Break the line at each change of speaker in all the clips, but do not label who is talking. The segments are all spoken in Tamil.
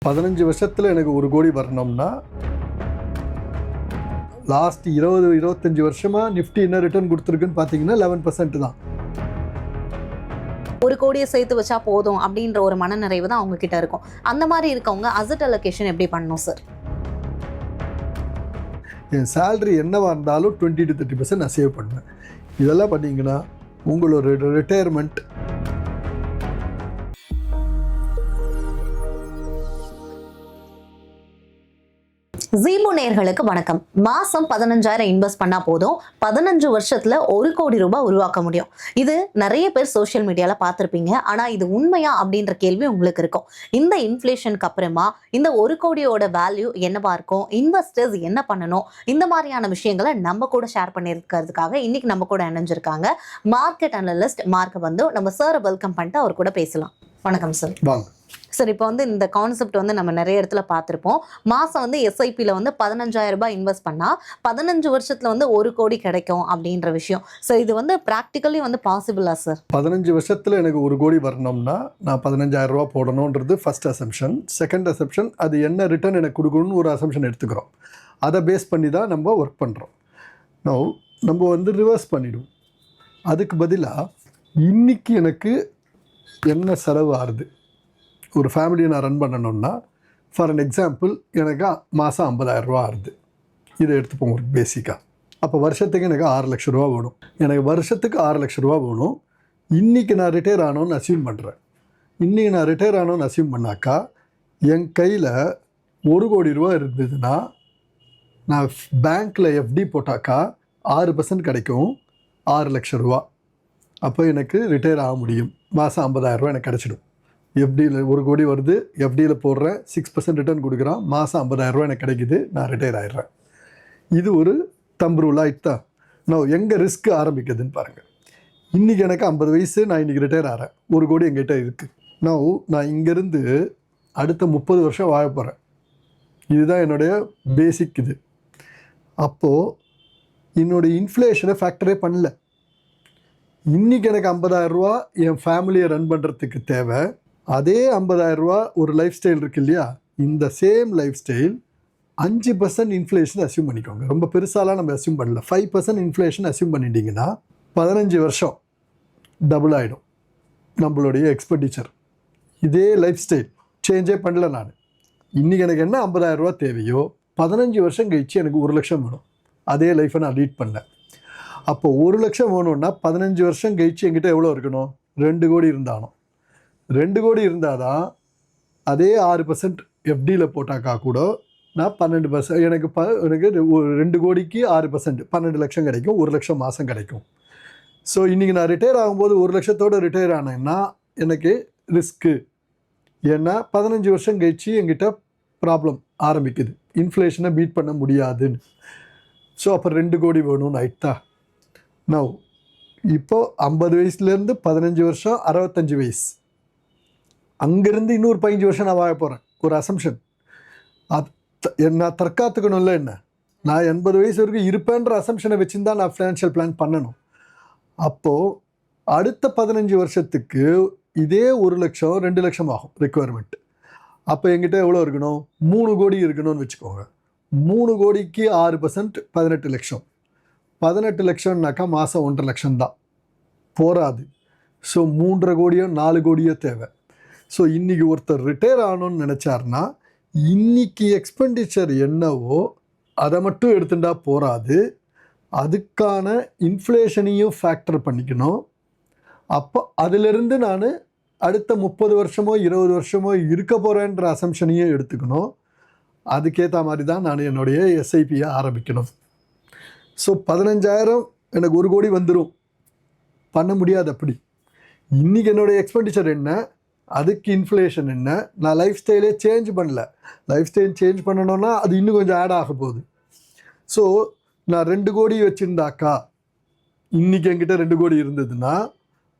15 வருஷத்தில் எனக்கு 1 கோடி வரணும்னா லாஸ்ட் 20-25 வருஷமாக நிஃப்டி என்ன ரிட்டர்ன் கொடுத்துருக்குன்னு பார்த்தீங்கன்னா 11% தான்.
1 கோடியை சேர்த்து வச்சா போதும் அப்படின்ற ஒரு மனநிறைவு தான் அவங்க கிட்ட இருக்கும். அந்த மாதிரி இருக்கவங்க அசெட் அலோகேஷன் எப்படி பண்ணணும் சார்?
என் சேலரி என்னவாக இருந்தாலும் 20-30% நான் சேவ் பண்ணுவேன். இதெல்லாம் பண்ணிங்கன்னா உங்களோட ரிட்டையர்மெண்ட்
ஜீமோ நேயர்களுக்கு வணக்கம். மாசம் 15,000 இன்வெஸ்ட் பண்ணா போதும் 15 வருஷத்துல 1 கோடி ரூபாய் உருவாக்க முடியும். இது நிறைய பேர் சோசியல் மீடியால பார்த்திருப்பீங்க. ஆனா இது உண்மையா அப்படின்ற கேள்வி உங்களுக்கு இருக்கும். இந்த இன்ஃப்ளேஷனுக்கு அப்புறமா இந்த 1 கோடியோட வேல்யூ என்னவா இருக்கும், இன்வெஸ்டர்ஸ் என்ன பண்ணணும், இந்த மாதிரியான விஷயங்களை நம்ம கூட ஷேர் பண்ணியிருக்கிறதுக்காக இன்னைக்கு நம்ம கூட இணைஞ்சிருக்காங்க மார்க்கெட் அனலிஸ்ட் மார்க்க வந்து நம்ம சார் வெல்கம் பண்ணிட்டு அவர் கூட பேசலாம். வணக்கம் சார். சார், இப்போ வந்து இந்த கான்செப்ட் வந்து நம்ம நிறைய இடத்துல பார்த்துருப்போம். மாதம் வந்து எஸ்ஐபியில் வந்து 15,000 ரூபாய் இன்வெஸ்ட் பண்ணால் 15 வருஷத்தில் வந்து 1 கோடி கிடைக்கும் அப்படின்ற விஷயம். ஸோ இது வந்து ப்ராக்டிக்கலி வந்து பாசிபிளா சார்?
15 வருஷத்தில் எனக்கு 1 கோடி வரணும்னா நான் 15,000 ரூபா போடணுன்றது ஃபர்ஸ்ட் அசம்ஷன். செகண்ட் அசம்ஷன், அது என்ன ரிட்டர்ன் எனக்கு கொடுக்கணும்னு ஒரு அசம்ஷன் எடுத்துக்கிறோம். அதை பேஸ் பண்ணி தான் நம்ம ஒர்க் பண்ணுறோம். நம்ம வந்து ரிவர்ஸ் பண்ணிவிடுவோம். அதுக்கு பதிலாக இன்றைக்கி எனக்கு என்ன செலவு ஆகுது, ஒரு ஃபேமிலியை நான் ரன் பண்ணணுன்னா ஃபார் அன் எக்ஸாம்பிள் எனக்கு மாதம் 50,000 ரூபா ஆகுது. இதை எடுத்துப்போம் ஒரு பேசிக்காக. அப்போ வருஷத்துக்கு எனக்கு 6 லட்ச ரூபா வேணும். எனக்கு வருஷத்துக்கு 6 லட்ச ரூபா வேணும். இன்றைக்கி நான் ரிட்டையர் ஆனோன்னு அசியூம் பண்ணுறேன். இன்றைக்கி நான் ரிட்டையர் ஆனோன்னு அசியூம் பண்ணாக்கா என் கையில் 1 கோடி ரூபா இருந்ததுன்னா நான் பேங்க்கில் எஃப்டி போட்டாக்கா 6% கிடைக்கும், 6 லட்ச ரூபா. அப்போ எனக்கு ரிட்டையர் ஆக முடியும். மாதம் 50,000 ரூபா எனக்கு கிடச்சிடும். எஃப்டியில் 1 கோடி வருது, எஃப்டியில் போடுறேன், 6% ரிட்டர்ன் கொடுக்குறான், மாதம் 50,000 ரூபா எனக்கு கிடைக்குது, நான் ரிட்டையர் ஆகிடுறேன். இது ஒரு தம்பு ரூலாக இட்டா நான் எங்கே ரிஸ்க் ஆரம்பிக்குதுன்னு பாருங்கள். இன்றைக்கி எனக்கு 50 வயசு, நான் இன்றைக்கி ரிட்டையர் ஆகிறேன், 1 கோடி எங்கிட்ட இருக்குது. நான் இங்கேருந்து அடுத்த 30 வருஷம் வாழ போகிறேன். இதுதான் என்னுடைய பேசிக். இது அப்போது என்னுடைய இன்ஃப்ளேஷனை ஃபேக்டரே பண்ணல. இன்றைக்கி எனக்கு 50,000 ரூபா என் ஃபேமிலியை ரன் பண்ணுறதுக்கு தேவை. அதே 50,000 ரூபா ஒரு லைஃப் ஸ்டைல் இருக்குது இல்லையா, இந்த same life style 5% inflation assume பண்ணிக்கோங்க. ரொம்ப பெருசாலாம் நம்ம அசியூம் பண்ணல. 5% இன்ஃப்ளேஷன் அசியூம் பண்ணிட்டீங்கன்னா 15 வருஷம் டபுள் ஆகிடும் நம்மளுடைய எக்ஸ்பெண்டிச்சர். இதே லைஃப் ஸ்டைல் சேஞ்சே பண்ணல. நான் இன்றைக்கி எனக்கு என்ன 50,000 ரூபா தேவையோ 15 வருஷம் கழிச்சு எனக்கு 1 லட்சம் வேணும். அதே லைஃப்பை நான் லீட் பண்ணேன். அப்போ 1 லட்சம் வேணும்னா 15 வருஷம் கழிச்சு என்கிட்ட எவ்வளோ இருக்கணும்? 2 கோடி இருந்தாலும். 2 கோடி இருந்தால் தான் அதே 6% எஃப்டியில் போட்டாக்கா கூட நான் 12% எனக்கு 2 கோடிக்கு 6% 12 லட்சம் கிடைக்கும். 1 லட்சம் மாதம் கிடைக்கும். ஸோ இன்றைக்கி நான் ரிட்டையர் ஆகும்போது 1 லட்சத்தோடு ரிட்டையர் ஆனேன்னா எனக்கு ரிஸ்க்கு. ஏன்னா 15 வருஷம் கழிச்சு என்கிட்ட ப்ராப்ளம் ஆரம்பிக்குது, இன்ஃப்ளேஷனை பீட் பண்ண முடியாதுன்னு. ஸோ அப்போ 2 கோடி வேணும்னு ஆயிட்டா. இப்போது 50 வயசுலேருந்து 15 வருஷம் 65 வயசு, அங்கேருந்து இன்னொரு 15 வருஷம் நான் வாழ போகிறேன். ஒரு அசம்ஷன். நான் தற்காத்துக்கணும்ல. என்ன, நான் 80 வயசு வரைக்கும் இருப்பேன்ற அசம்ஷனை வச்சுருந்தா நான் ஃபினான்ஷியல் பிளான் பண்ணணும். அப்போது அடுத்த 15 வருஷத்துக்கு இதே 1 லட்சம் 2 லட்சம் ஆகும் ரெக்குவயர்மெண்ட். அப்போ என்கிட்ட எவ்வளோ இருக்கணும்? 3 கோடி இருக்கணும்னு வச்சுக்கோங்க. 3 கோடிக்கு 6% 18 லட்சம். 18 லட்சம்னாக்கா மாதம் 1.5 லட்சம் தான் போராது. ஸோ 3.5 கோடியோ 4 கோடியோ தேவை. ஸோ இன்றைக்கி ஒருத்தர் ரிட்டையர் ஆகணும்னு நினச்சாருன்னா இன்றைக்கி எக்ஸ்பெண்டிச்சர் என்னவோ அதை மட்டும் எடுத்துட்டா போராது, அதுக்கான இன்ஃப்ளேஷனையும் ஃபேக்டர் பண்ணிக்கணும். அப்போ அதிலிருந்து நான் அடுத்த 30 வருஷமோ 20 வருஷமோ இருக்க போகிறேன்ற அசம்ஷனையும் எடுத்துக்கணும். அதுக்கேற்ற மாதிரி தான் நான் என்னுடைய எஸ்ஐபியை ஆரம்பிக்கணும். ஸோ 15,000 எனக்கு 1 கோடி வந்துடும், பண்ண முடியாது. அப்படி இன்றைக்கி என்னுடைய எக்ஸ்பெண்டிச்சர் என்ன, அதுக்கு இன்ஃப்ளேஷன் என்ன, நான் லைஃப் ஸ்டைலே சேஞ்ச் பண்ணல. லைஃப் ஸ்டைல் சேஞ்ச் பண்ணணுன்னா அது இன்னும் கொஞ்சம் ஆட் ஆக போகுது. ஸோ நான் 2 கோடி வச்சுருந்தாக்கா, இன்றைக்கி என்கிட்ட 2 கோடி இருந்ததுன்னா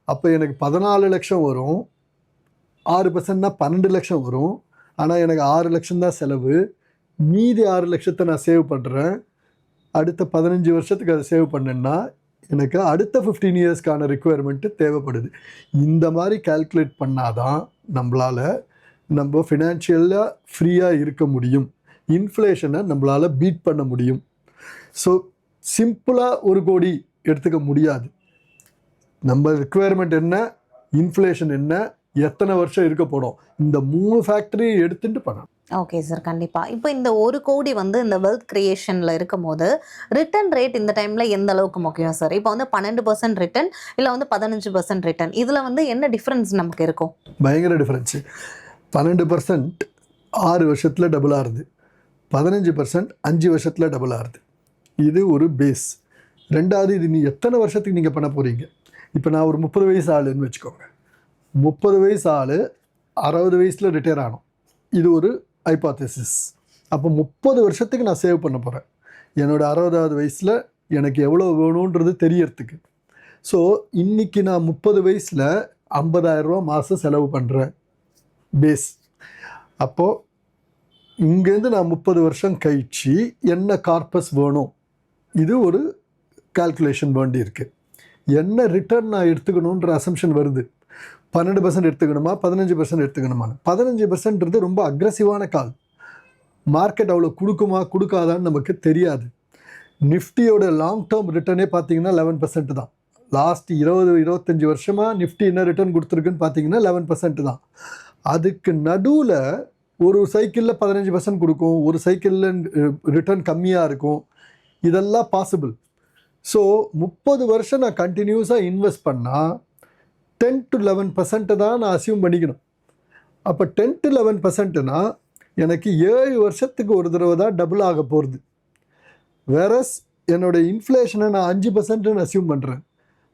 அப்போ எனக்கு 14 லட்சம் வரும். 6%னா 12 லட்சம் வரும். ஆனால் எனக்கு 6 லட்சம் தான் செலவு. மீதி 6 லட்சத்தை நான் சேவ் பண்ணுறேன். அடுத்த 15 வருஷத்துக்கு அதை சேவ் பண்ணேன்னா எனக்கு அடுத்த 15 இயர்ஸ்க்கான ரிக்குவயர்மெண்ட்டு தேவைப்படுது. இந்த மாதிரி கால்குலேட் பண்ணாதான் நம்மளால் நம்ம ஃபினான்ஷியலாக ஃப்ரீயாக இருக்க முடியும், இன்ஃப்ளேஷனை நம்மளால் பீட் பண்ண முடியும். ஸோ சிம்பிளாக 1 கோடி எடுத்துக்க முடியாது. நம்ம ரிக்குவயர்மெண்ட் என்ன, இன்ஃப்ளேஷன் என்ன, எத்தனை வருஷம் இருக்க போகிறோம், இந்த 3 ஃபேக்டரி எடுத்துட்டு பண்ணணும்.
ஓகே சார், கண்டிப்பாக. இப்போ இந்த 1 கோடி வந்து இந்த வெல்த் கிரியேஷனில் இருக்கும் போது ரிட்டர்ன் ரேட் இந்த டைமில் எந்த அளவுக்கு முக்கியம் சார்? இப்போ வந்து 12% ரிட்டர்ன் இல்லை வந்து 15% ரிட்டர்ன், இதில் வந்து என்ன டிஃப்ரென்ஸ் நமக்கு இருக்கும்?
பயங்கர டிஃப்ரென்ஸு. 12% 6 வருஷத்தில் டபுள் ஆகுது, 15% 5 வருஷத்தில் டபுள் ஆகுது. இது ஒரு பேஸ். ரெண்டாவது, இது நீ எத்தனை வருஷத்துக்கு நீங்கள் பண்ண போகிறீங்க. இப்போ நான் ஒரு 30 வயசு ஆளுன்னு வச்சுக்கோங்க. 30 வயசு ஆள் 60 வயசில் ரிட்டையர் ஆகணும். இது ஒரு ஹைபாத்தசிஸ். அப்போ 30 வருஷத்துக்கு நான் சேவ் பண்ண போகிறேன். என்னோடய 60வது வயசில் எனக்கு எவ்வளோ வேணுன்றது தெரியறதுக்கு. ஸோ இன்றைக்கி நான் 30 வயசில் 50,000 ரூபா மாதம் செலவு பண்ணுறேன் பேஸ். அப்போது இங்கேருந்து நான் 30 வருஷம் கழிச்சு என்ன கார்பஸ் வேணும், இது ஒரு கால்குலேஷன் வேண்டி இருக்குது. என்ன ரிட்டர்ன் நான் எடுத்துக்கணுன்ற அசம்ஷன் வருது. 12% எடுத்துக்கணுமா, 15% எடுத்துக்கணுமான்னு. 15%ன்றது ரொம்ப அக்ரெசிவான கால். மார்க்கெட் அவ்வளோ கொடுக்குமா கொடுக்காதான்னு நமக்கு தெரியாது. நிஃப்டியோட லாங் டேர்ம் ரிட்டர்னே பார்த்தீங்கன்னா 11% தான். லாஸ்ட் 20-25 வருஷமாக நிஃப்டி என்ன ரிட்டர்ன் கொடுத்துருக்குன்னு பார்த்தீங்கன்னா 11% தான். அதுக்கு நடுவில் ஒரு சைக்கிளில் 15% கொடுக்கும், ஒரு சைக்கிளில் ரிட்டர்ன் கம்மியாக இருக்கும். இதெல்லாம் பாசிபிள். ஸோ 30 வருஷம் நான் கண்டினியூஸாக இன்வெஸ்ட் பண்ணால் 10-11% தான் நான் அசியூம் பண்ணிக்கணும். அப்போ 10-11%னா எனக்கு 7 வருஷத்துக்கு ஒரு தடவை தான் டபுள் ஆக போகிறது. வேறஸ் என்னோடய இன்ஃப்ளேஷனை நான் 5%ன்னு அசியூம் பண்ணுறேன்.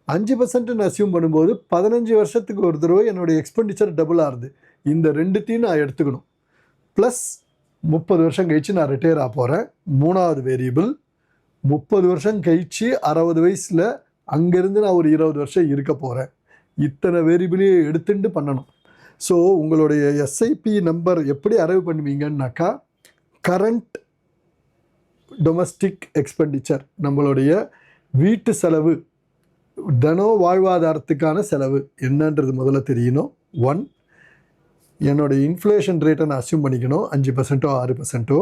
5%ன்னு அசியூம் பண்ணும்போது 15 வருஷத்துக்கு ஒரு தடவை என்னோடய எக்ஸ்பெண்டிச்சர் டபுள் ஆகுது. இந்த ரெண்டுத்தையும் நான் எடுத்துக்கணும். ப்ளஸ் 30 வருஷம் கழித்து நான் ரிட்டையர் ஆக போகிறேன். 3வது வேரியபிள், 30 வருஷம் கழித்து 60 வயசில் அங்கேருந்து நான் ஒரு 20 வருஷம் இருக்க போகிறேன். இத்தனை வேரியபிளையும் எடுத்துட்டு பண்ணணும். ஸோ உங்களுடைய எஸ்ஐபி நம்பர் எப்படி அரைவ் பண்ணுவீங்கன்னாக்கா, கரண்ட் டொமஸ்டிக் எக்ஸ்பெண்டிச்சர், நம்மளுடைய வீட்டு செலவு, தினம் வாழ்வாதாரத்துக்கான செலவு என்னன்றது முதல்ல தெரியணும். 1, என்னோடய இன்ஃப்ளேஷன் ரேட்டை நான் அசியூம் பண்ணிக்கணும். 5%, 6%.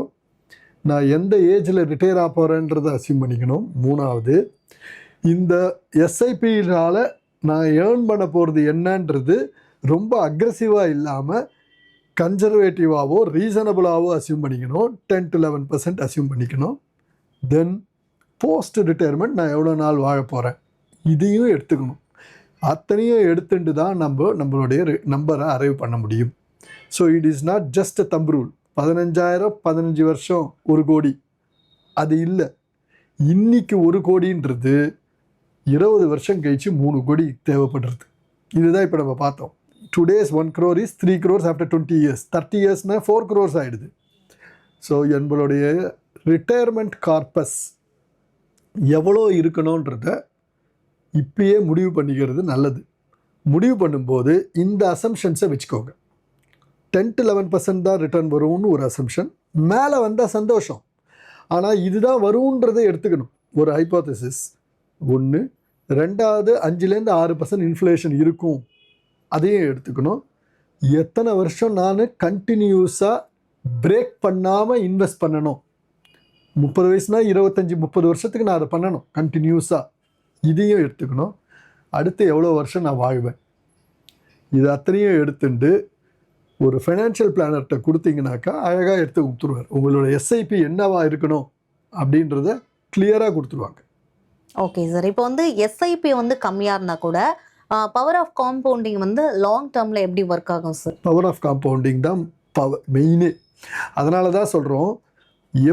நான் எந்த ஏஜில் ரிட்டையர் ஆக போகிறேன்றதை அசியூம் பண்ணிக்கணும். 3வது, இந்த எஸ்ஐபினால் நான் ஏர்ன் பண்ண போகிறது என்னன்றது ரொம்ப அக்ரெசிவாக இல்லாமல் கன்சர்வேட்டிவாகவோ ரீசனபிளாகவோ அசியூம் பண்ணிக்கணும். 10-11% அசியூம் பண்ணிக்கணும். தென் போஸ்ட் ரிட்டையர்மெண்ட் நான் எவ்வளோ நாள் வாழ போகிறேன், இதையும் எடுத்துக்கணும். அத்தனையும் எடுத்துட்டு தான் நம்மளுடைய நம்பரை அரைவ் பண்ண முடியும். So it is not just a them rule. 15,000 15 வருஷம் 1 கோடி அது இல்லை. இன்னைக்கு 1 கோடின்றது 20 வருஷம் கழிச்சு 3 கோடி தேவைப்படுறது. இதுதான் இப்போ நம்ம பார்த்தோம். Today's 1 crore is 3 crores after 20 years. 30 yearsனால் 4 crores ஆகிடுது. ஸோ நம்மளுடைய ரிட்டையர்மெண்ட் கார்பஸ் எவ்வளோ இருக்கணுன்றத இப்பயே முடிவு பண்ணிக்கிறது நல்லது. முடிவு பண்ணும்போது இந்த அசம்ஷன்ஸை வச்சுக்கோங்க. 10-11% தான் ரிட்டர்ன் வரும்னு ஒரு அசம்ஷன். மேலே வந்தால் சந்தோஷம், ஆனால் இதுதான் வரும்ன்றதை எடுத்துக்கணும். ஒரு ஹைபோதசிஸ் 1. 2வது, 5-6% இன்ஃப்ளேஷன் இருக்கும், அதையும் எடுத்துக்கணும். எத்தனை வருஷம் நான் கண்டினியூஸாக பிரேக் பண்ணாமல் இன்வெஸ்ட் பண்ணணும். 30 வயசுனா 25-30 வருஷத்துக்கு நான் அதை பண்ணணும் கண்டினியூஸாக, இதையும் எடுத்துக்கணும். அடுத்து எவ்வளோ வருஷம் நான் வாழ்வேன், இது அத்தனையும் எடுத்துட்டு ஒரு ஃபைனான்ஷியல் பிளானர்கிட்ட கொடுத்தீங்கன்னாக்கா அழகாக எடுத்து கொடுத்துருவார். உங்களோட எஸ்ஐபி என்னவா இருக்கணும் அப்படின்றத கிளியராக கொடுத்துருவாங்க.
ஓகே சார், இப்போ வந்து எஸ்ஐபி வந்து கம்மியாக இருந்தால் கூட பவர் ஆஃப் காம்பவுண்டிங் வந்து லாங் டேர்மில் எப்படி ஒர்க் ஆகும் சார்?
பவர் ஆஃப் காம்பவுண்டிங் தான் மெயினே. அதனால தான் சொல்கிறோம்,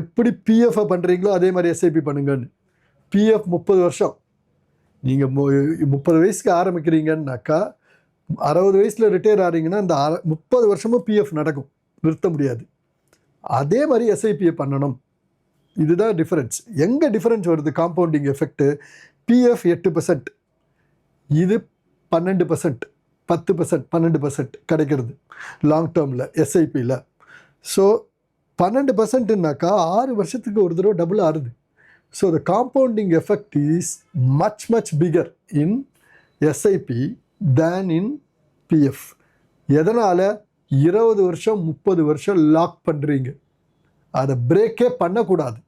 எப்படி பிஎஃப்பை பண்ணுறீங்களோ அதே மாதிரி எஸ்ஐபி பண்ணுங்கன்னு. பிஎஃப் 30 வருஷம், நீங்கள் 30 வயசுக்கு ஆரம்பிக்கிறீங்கன்னாக்கா 60 வயசில் ரிட்டையர் ஆகிறீங்கன்னா இந்த 30 வருஷமும் பிஎஃப் நடக்கும், நிறுத்த முடியாது. அதே மாதிரி எஸ்ஐபியை பண்ணணும். இதுதான் டிஃபரன்ஸ். எங்கே டிஃபரன்ஸ் வருது காம்பவுண்டிங் எஃபெக்ட்டு? பிஎஃப் 8%, இது 12%, 10%, 12% கிடைக்கிறது லாங் டேர்மில் எஸ்ஐபியில். ஸோ 12%னாக்கா 6 வருஷத்துக்கு ஒரு தடவை டபுள் ஆகுது. So the compounding effect is much figure in SIP than in PF. எதனால்? 20 வருஷம் 30 வருஷம் லாக் பண்ணுறீங்க. அதை பிரேக்கே பண்ணக்கூடாது.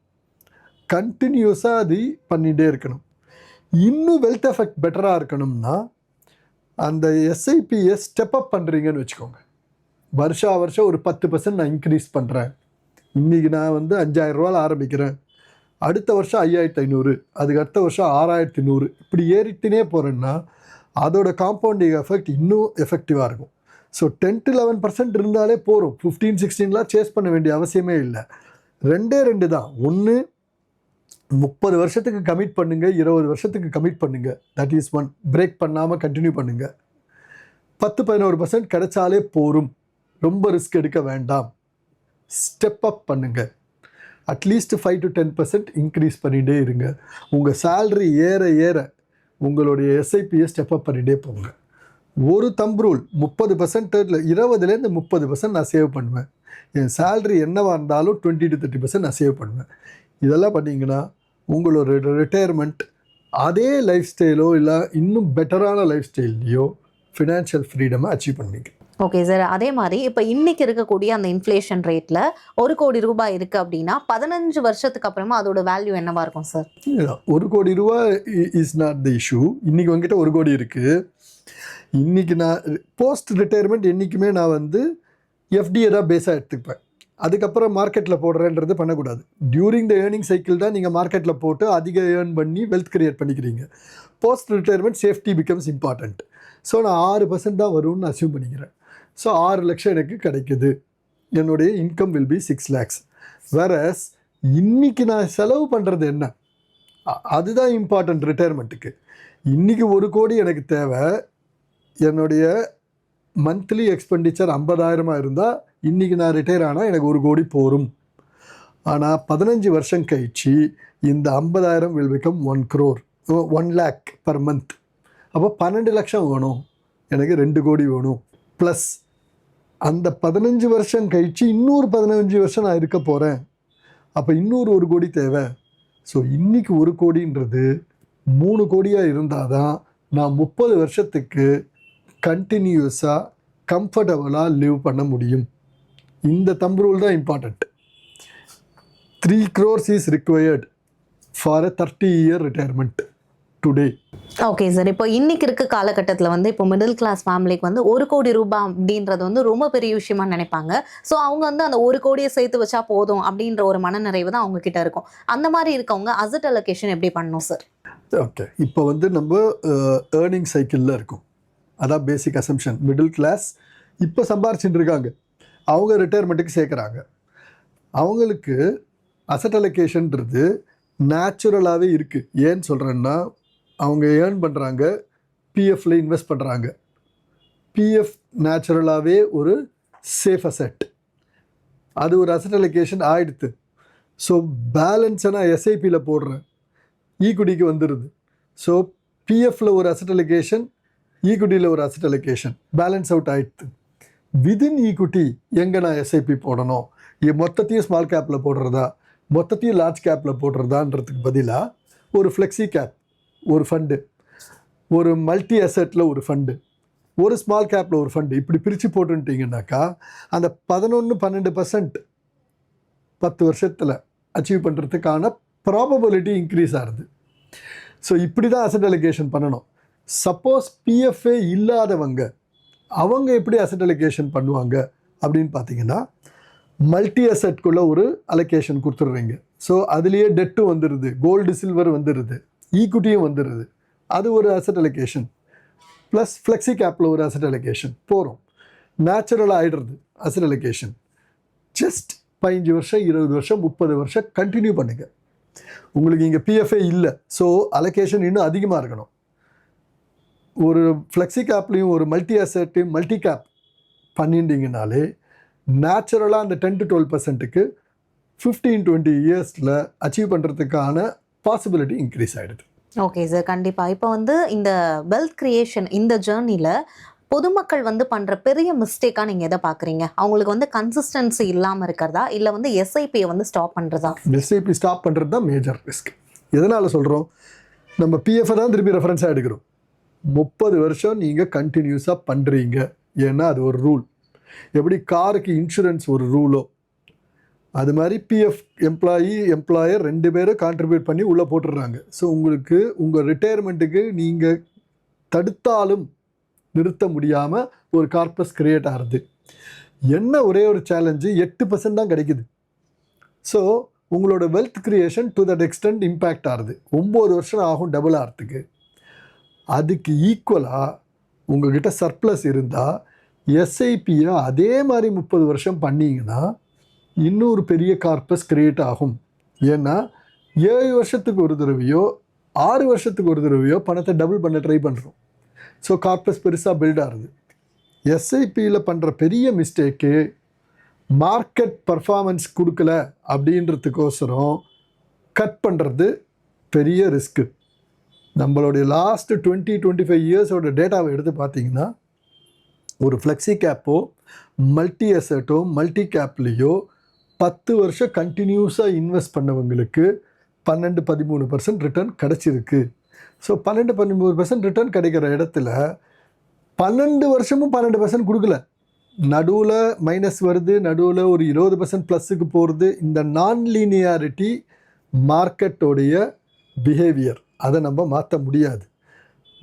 கண்டினியூஸாக அது பண்ணிகிட்டே இருக்கணும். இன்னும் வெல்த் எஃபெக்ட் பெட்டராக இருக்கணும்னா அந்த எஸ்ஐபியை ஸ்டெப் அப் பண்ணுறீங்கன்னு வச்சுக்கோங்க. வருஷம் ஒரு 10% நான் இன்க்ரீஸ் பண்ணுறேன். இன்றைக்கி நான் வந்து 5000 ரூபாயில் ஆரம்பிக்கிறேன், அடுத்த வருஷம் 5500, அதுக்கு அடுத்த வருஷம் 6100, இப்படி ஏறிட்டுனே போகிறேன்னா அதோட காம்பவுண்டிங் எஃபெக்ட் இன்னும் எஃபெக்டிவாக இருக்கும். ஸோ 10-11% இருந்தாலே போகும். 15-16 சேஸ் பண்ண வேண்டிய அவசியமே இல்லை. 2 தான். ஒன்று 30 வருஷத்துக்கு கமிட் பண்ணுங்கள், 20 வருஷத்துக்கு கமிட் பண்ணுங்கள். That is one. பிரேக் பண்ணாமல் கண்டினியூ பண்ணுங்கள். 10-11% கிடைச்சாலே போரும். ரொம்ப ரிஸ்க் எடுக்க வேண்டாம். ஸ்டெப் அப் பண்ணுங்கள். அட்லீஸ்ட் 5-10% இன்க்ரீஸ் பண்ணிகிட்டே இருங்க. உங்கள் சேல்ரி ஏற ஏற உங்களுடைய எஸ்ஐபியை ஸ்டெப் அப் பண்ணிகிட்டே போங்க. ஒரு தம்ப் ரூல், 30%, 20% 30% நான் சேவ் பண்ணுவேன். என் சேல்ரி என்னவாக இருந்தாலும் 20-30% நான் சேவ் பண்ணுவேன். இதெல்லாம் பண்ணிங்கன்னா உங்களோட ரிட்டையர்மெண்ட் அதே லைஃப் ஸ்டைலோ இல்லை இன்னும் பெட்டரான லைஃப் ஸ்டைல்லையோ ஃபினான்ஷியல் ஃப்ரீடமை அச்சீவ் பண்ணிங்க.
Okay sir. அதே மாதிரி இப்போ இன்னைக்கு இருக்கக்கூடிய அந்த இன்ஃப்ளேஷன் ரேட்டில் 1 கோடி ரூபாய் இருக்குது அப்படின்னா 15 வருஷத்துக்கு அப்புறமா அதோட வேல்யூ என்னவா இருக்கும் சார்?
1 கோடி ரூபாய் இஸ் நாட் த இஷ்யூ. இன்றைக்கி உங்ககிட்ட 1 கோடி இருக்குது. இன்றைக்கி நான் போஸ்ட் ரிட்டையர்மெண்ட் என்றைக்குமே நான் வந்து எஃப்டியை தான் பேஸாக எடுத்துப்பேன். அதுக்கப்புறம் மார்க்கெட்டில் போடுறேன்றது பண்ணக்கூடாது. டியூரிங் த ஏர்னிங் சைக்கிள் தான் நீங்கள் மார்க்கெட்டில் போட்டு அதிக ஏர்ன் பண்ணி வெல்த் கிரியேட் பண்ணிக்கிறீங்க. Post retirement safety becomes important. So நான் 6% தான் வரும்னு அசியூம் பண்ணிக்கிறேன். ஸோ 6 லட்சம் எனக்கு கிடைக்குது. என்னுடைய income will be 6 lakhs. Whereas இன்றைக்கி நான் செலவு பண்ணுறது என்ன, அதுதான் இம்பார்ட்டண்ட் ரிட்டையர்மெண்ட்டுக்கு. இன்றைக்கி 1 கோடி எனக்கு தேவை. என்னுடைய மந்த்லி எக்ஸ்பெண்டிச்சர் 50,000 இருந்தால் இன்றைக்கி நான் ரிட்டையர் ஆனால் எனக்கு 1 கோடி போரும். ஆனால் 15 வருஷம் கழிச்சு இந்த 50,000 will become 1 crore, 1 lakh per month. அப்போ 12 லட்சம் வேணும், எனக்கு 2 கோடி வேணும். ப்ளஸ் அந்த 15 வருஷம் கழிச்சு இன்னொரு 15 வருஷம் நான் இருக்க போகிறேன். அப்போ இன்னொரு 1 கோடி தேவை. ஸோ இன்றைக்கி 1 கோடின்றது 3 கோடியாக இருந்தால் தான் நான் 30 வருஷத்துக்கு கண்டினியூஸாக கம்ஃபர்டபுளாக லிவ் பண்ண முடியும். இந்த தம்ப் ரூல் தான் important. 3 crores is required for a 30-year retirement today.
Okay sir. இப்போ இன்னைக்கு இருக்க காலகட்டத்தில் வந்து இப்போ மிடில் கிளாஸ் ஃபேமிலிக்கு வந்து 1 கோடி ரூபாய் அப்படின்றது வந்து ரொம்ப பெரிய விஷயமா நினைப்பாங்க. ஸோ அவங்க வந்து அந்த 1 கோடியை சேர்த்து வச்சா போதும் அப்படின்ற ஒரு மனநிறைவு தான் அவங்க கிட்ட இருக்கும். அந்த மாதிரி இருக்கவங்க அசெட் அலோகேஷன் எப்படி பண்ணணும் சார்?
ஓகே, இப்போ வந்து நம்ம ஏர்னிங் சைக்கிளில் இருக்கும். அதான் பேசிக் அசம்ஷன். மிடில் கிளாஸ் இப்போ சம்பாரிச்சுட்டு இருக்காங்க, அவங்க ரிட்டையர்மெண்ட்டுக்கு சேர்க்குறாங்க. அவங்களுக்கு அசெட் அலோகேஷன்றது நேச்சுரலாகவே இருக்குது. ஏன்னு சொல்கிறேன்னா அவங்க ஏர்ன் பண்ணுறாங்க, பிஎஃப்ல இன்வெஸ்ட் பண்ணுறாங்க. பிஎஃப் நேச்சுரலாகவே ஒரு சேஃப் அசெட், அது ஒரு அசெட் அலோகேஷன் ஆகிடுது. ஸோ பேலன்ஸை நான் எஸ்ஐபியில் போடுறேன், ஈக்குவிட்டிக்கு வந்துடுது. ஸோ பிஎஃப்ல ஒரு அசெட் அலோகேஷன், ஈக்குவிட்டியில் ஒரு அசெட் அலோகேஷன், பேலன்ஸ் அவுட் ஆகிடுது. விதின் ஈக்குவிட்டி எங்கே நான் எஸ்ஐபி போடணும், மொத்தத்தையும் ஸ்மால் கேப்பில் போடுறதா மொத்தத்தையும் லார்ஜ் கேப்பில் போடுறதான்றதுக்கு பதிலாக ஒரு ஃப்ளெக்ஸி கேப் ஒரு ஃபண்டு, ஒரு மல்டி அசெட்டில் ஒரு ஃபண்டு, ஒரு ஸ்மால் கேப்பில் ஒரு ஃபண்டு, இப்படி பிரித்து போட்டுட்டிங்கன்னாக்கா அந்த 11-12% 10 வருஷத்தில் அச்சீவ் பண்ணுறதுக்கான ப்ராபபிலிட்டி இன்க்ரீஸ் ஆகுது. ஸோ இப்படி தான் அசெட் அலோகேஷன் பண்ணணும். சப்போஸ் பிஎஃப்ஏ இல்லாதவங்க அவங்க எப்படி அசெட் அலோகேஷன் பண்ணுவாங்க அப்படின்னு பார்த்தீங்கன்னா, மல்டி அசெட்குள்ளே ஒரு அலோகேஷன் கொடுத்துட்றீங்க. ஸோ அதுலேயே டெட்டும் வந்துடுது, கோல்டு சில்வர் வந்துடுது, ஈக்குவிட்டியும் வந்துடுது. அது ஒரு அசெட் அலோகேஷன். ப்ளஸ் ஃப்ளெக்ஸி கேப்பில் ஒரு அசெட் அலோகேஷன் போகிறோம். நேச்சுரலாக ஆகிடுறது அசெட் அலோகேஷன். ஜஸ்ட் 15 வருஷம் 20 வருஷம் 30 வருஷம் கண்டினியூ பண்ணுங்கள். உங்களுக்கு இங்கே பிஎஃப்ஏ இல்லை, ஸோ அலோகேஷன் இன்னும் அதிகமாக இருக்கணும். ஒரு ஃப்ளெக்ஸி கேப்லேயும் ஒரு மல்டி அசெட்டையும் மல்டி கேப் பண்ணிட்டீங்கனாலே நேச்சுரலாக அந்த 10-12%க்கு 15-20 இயர்ஸில் அச்சீவ் பண்ணுறதுக்கான பாசிபிலிட்டி இன்க்ரீஸ் ஆகிடுது.
ஓகே சார், கண்டிப்பாக. இப்போ வந்து இந்த வெல்த் கிரியேஷன் இந்த ஜேர்னியில் பொதுமக்கள் வந்து பண்ணுற பெரிய மிஸ்டேக்காக நீங்கள் எதை பார்க்குறீங்க? அவங்களுக்கு வந்து கன்சிஸ்டன்சி இல்லாமல் இருக்கிறதா, இல்லை வந்து எஸ்ஐபியை வந்து ஸ்டாப் பண்ணுறதா?
எஸ்ஐபி ஸ்டாப் பண்ணுறது தான் மேஜர் ரிஸ்க். எதனால் சொல்கிறோம்? நம்ம பிஎஃப்ஐ தான் திருப்பி ரெஃபரன்ஸாக எடுக்கிறோம். 30 வருஷம் நீங்கள் கண்டினியூஸாக பண்ணுறீங்க, ஏன்னா அது ஒரு ரூல். எப்படி காருக்கு இன்சூரன்ஸ் ஒரு ரூலோ, அது மாதிரி பிஎஃப் எம்ப்ளாயர் 2 பேரும் கான்ட்ரிபியூட் பண்ணி உள்ளே போட்டுடுறாங்க. ஸோ உங்களுக்கு உங்கள் ரிட்டையர்மெண்ட்டுக்கு நீங்கள் தடுத்தாலும் நிறுத்த முடியாமல் ஒரு கார்பஸ் கிரியேட் ஆகுது. என்ன ஒரே ஒரு சேலஞ்சு, 8% தான் கிடைக்குது. ஸோ உங்களோட wealth creation to that extend impact ஆகுது. 9 வருஷம் ஆகும் டபுள் ஆகிறதுக்கு. அதுக்கு ஈக்குவலாக உங்ககிட்ட சர்ப்ளஸ் இருந்தால் எஸ்ஐபியை அதே மாதிரி 30 வருஷம் பண்ணிங்கன்னா இன்னொரு பெரிய கார்பஸ் கிரியேட் ஆகும். ஏன்னா 7 வருஷத்துக்கு ஒரு தடவையோ 6 வருஷத்துக்கு ஒரு தடவையோ பணத்தை டபுள் பண்ண ட்ரை பண்ணுறோம். ஸோ கார்பஸ் பெருசாக பில்ட் ஆகுது. எஸ்ஐபியில் பண்ணுற பெரிய மிஸ்டேக்கு மார்க்கெட் பர்ஃபார்மன்ஸ் கொடுக்கல அப்படின்றதுக்கோசரம் கட் பண்ணுறது பெரிய ரிஸ்க்கு. நம்மளுடைய லாஸ்ட் 20-25 இயர்ஸோட டேட்டாவை எடுத்து பார்த்தீங்கன்னா ஒரு ஃப்ளெக்ஸி கேப்போ மல்டி அசட்டோ மல்டி கேப்லேயோ 10 வருஷம் கண்டினியூஸாக இன்வெஸ்ட் பண்ணவங்களுக்கு 12-13% ரிட்டர்ன் கிடச்சிருக்கு. ஸோ 12-13% ரிட்டர்ன் கிடைக்கிற இடத்துல 12 வருஷமும் 12% கொடுக்கல, நடுவில் மைனஸ் வருது, நடுவில் ஒரு 20% ப்ளஸுக்கு போகிறது. இந்த நான் லீனியாரிட்டி மார்க்கெட்டோடைய பிஹேவியர், அதை நம்ம மாற்ற முடியாது.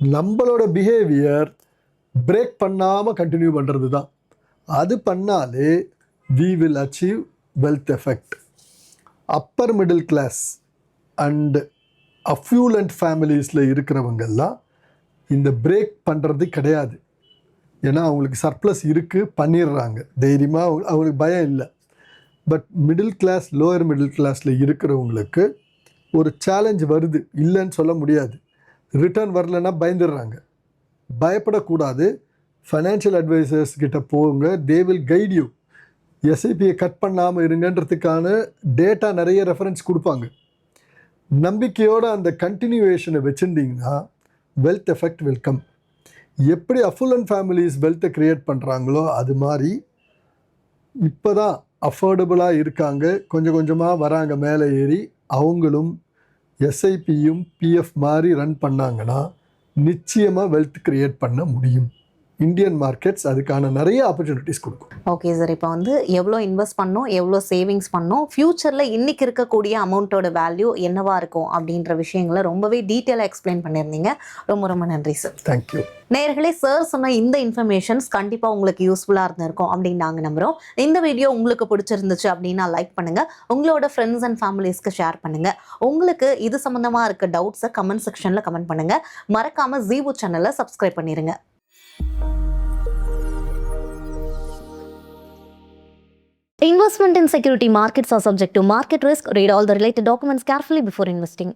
நம்மளோட பிஹேவியர் பிரேக் பண்ணாமல் கண்டினியூ பண்ணுறது தான். அது பண்ணாலே we will achieve wealth effect. Upper middle class and affluent ஃபேமிலிஸில் இருக்கிறவங்கெல்லாம் இந்த பிரேக் பண்ணுறது கிடையாது. ஏன்னா அவங்களுக்கு சர்ப்ளஸ் இருக்குது, பண்ணிடுறாங்க தைரியமாக, அவங்களுக்கு பயம் இல்லை. But middle class lower middle கிளாஸில் இருக்கிறவங்களுக்கு ஒரு சேலஞ்ச் வருது, இல்லைன்னு சொல்ல முடியாது. ரிட்டர்ன் வரலன்னா பயந்துடுறாங்க. பயப்படக்கூடாது. ஃபைனான்ஷியல் அட்வைசர்ஸ் கிட்ட போங்க, தே வில் கைட் யூ. எஸ்ஐபியை கட் பண்ணாமல் இருங்கன்றதுக்கான டேட்டா நிறைய ரெஃபரன்ஸ் கொடுப்பாங்க. நம்பிக்கையோடு அந்த கண்டினியூவேஷனை வச்சுருந்தீங்கன்னா வெல்த் எஃபெக்ட் வில் கம். எப்படி அஃபுல்லண்ட் ஃபேமிலிஸ் வெல்த்தை க்ரியேட் பண்ணுறாங்களோ அது மாதிரி இப்போ தான் அஃபோர்டபுளாக இருக்காங்க, கொஞ்சம் கொஞ்சமாக வராங்க மேலே ஏறி. அவங்களும் எஸ்ஐபியும் பிஎஃப் மாதிரி ரன் பண்ணாங்கன்னா நிச்சயமாக வெல்த் க்ரியேட் பண்ண முடியும். இந்தியன் மார்க்கெட்ஸ் அதுக்கான நிறைய ஆப்பர்ச்சுனிட்டிஸ் கொடுக்கும்.
ஓகே சார், இப்போ வந்து எவ்வளோ இன்வெஸ்ட் பண்ணணும், எவ்வளோ சேவிங்ஸ் பண்ணணும், ஃப்யூச்சரில் இன்றைக்கி இருக்கக்கூடிய அமௌண்ட்டோட வேல்யூ என்னவா இருக்கும் அப்படின்ற விஷயங்களை ரொம்பவே டீட்டெயிலாக எக்ஸ்பிளைன் பண்ணியிருந்தீங்க. ரொம்ப ரொம்ப நன்றி சார்.
தேங்க்யூ.
நேயர்களே, சார் சொன்ன இந்த இன்ஃபர்மேஷன்ஸ் கண்டிப்பாக உங்களுக்கு யூஸ்ஃபுல்லாக இருந்திருக்கும் அப்படின்னு நாங்கள் நம்புகிறோம். இந்த வீடியோ உங்களுக்கு பிடிச்சிருந்துச்சு அப்படின்னா லைக் பண்ணுங்கள், உங்களோட ஃப்ரெண்ட்ஸ் அண்ட் ஃபேமிலிஸ்க்கு ஷேர் பண்ணுங்கள். உங்களுக்கு இது சம்மந்தமாக இருக்க டவுட்ஸை கமெண்ட் செக்ஷனில் கமெண்ட் பண்ணுங்கள். மறக்காமல் ஜீபு சேனலை சப்ஸ்கிரைப் பண்ணிடுங்க. Investment in security markets are subject to market risk. Read all the related documents carefully before investing.